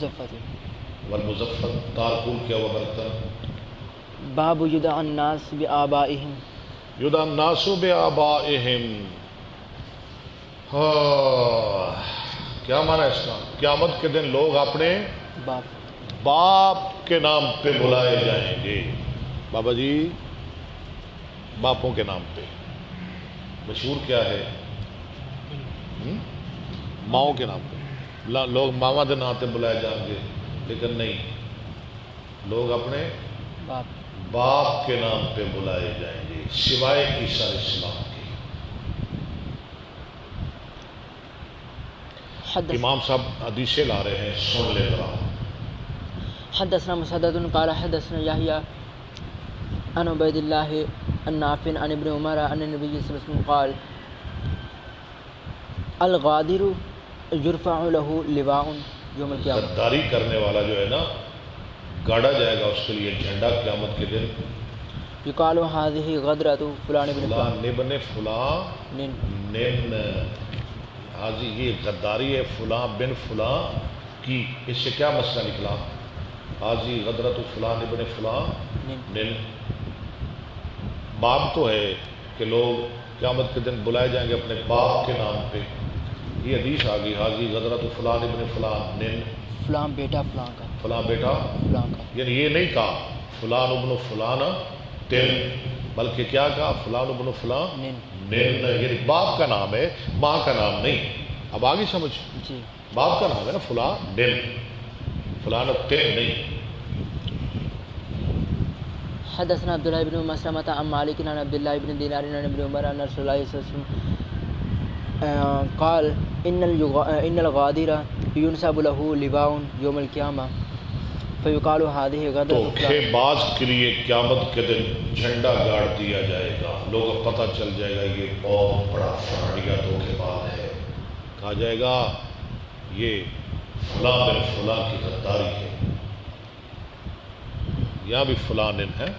والمزفت والمزفت تارکول کیا ہوا برتن. باب یدعى الناس بآبائهم یدعى الناس بآبائهم. کیا معنی ہے اس کا؟ قیامت کے دن لوگ اپنے باپ کے نام پہ بلائے جائیں گے. بابا جی باپوں کے نام پہ. مشہور کیا ہے؟ ماؤں کے نام پہ. لوگ ماما کے نام پہ بلائے جائیں گے، لیکن نہیں، لوگ اپنے باپ کے نام پہ بلائے جائیں گے سوائے عیسیٰ علیہ السلام کے. امام صاحب حدیثیں لا رہے ہیں، سن لے ذرا. حدثنا مسدد قال حدثنا يحيى عن عبيد الله النافع عن ابن عمر عن النبي صلى الله عليه وسلم قال الغادر يرفع له لواء يوم القيامة. غداری کرنے والا جو ہے نا، گاڑا جائے گا اس کے لیے جھنڈا قیامت کے دن. يقال هذه غدرة فلان بن فلان ابن فلان نن. حاضی یہ غداری ہے فلاں بن فلاں کی. اس سے کیا مسئلہ نکلا؟ حاضی غدرت فلان ابن فلاں نن. باپ تو ہے کہ لوگ قیامت کے دن بلائے جائیں گے اپنے باپ کے نام پہ. یہ حدیث آ گئی حاضی غدرت فلان ابن فلان نن. فلان بیٹا فلان کا، فلاں بیٹا فلان کا. یعنی یہ نہیں کہا فلان ابن فلان تن، بلکہ کیا کہا فلان ابن فلان نن. یعنی باپ کا نام ہے، ماں کا نام نہیں. اب آگے سمجھ، جی باپ کا نام ہے نا فلان نن، فلان تن نہیں. حدثنا عبد الله بن مسلمة عن مالك عن عبد الله بن دينار عن ابن عمر أن رسول الله صلى الله عليه وسلم قال إن الغادر ينسب له لواء يوم القيامة فيقال هذه غدرة دھوکے باز کے لیے قیامت کے دن جھنڈا گاڑ دیا جائے گا. لوگوں کو پتہ چل جائے گا یہ بہت بڑا فراڈیا دھوکے باز ہے. کہا جائے گا یہ فلاں بن فلاں کی غداری ہے. یہاں بھی فلاں ہے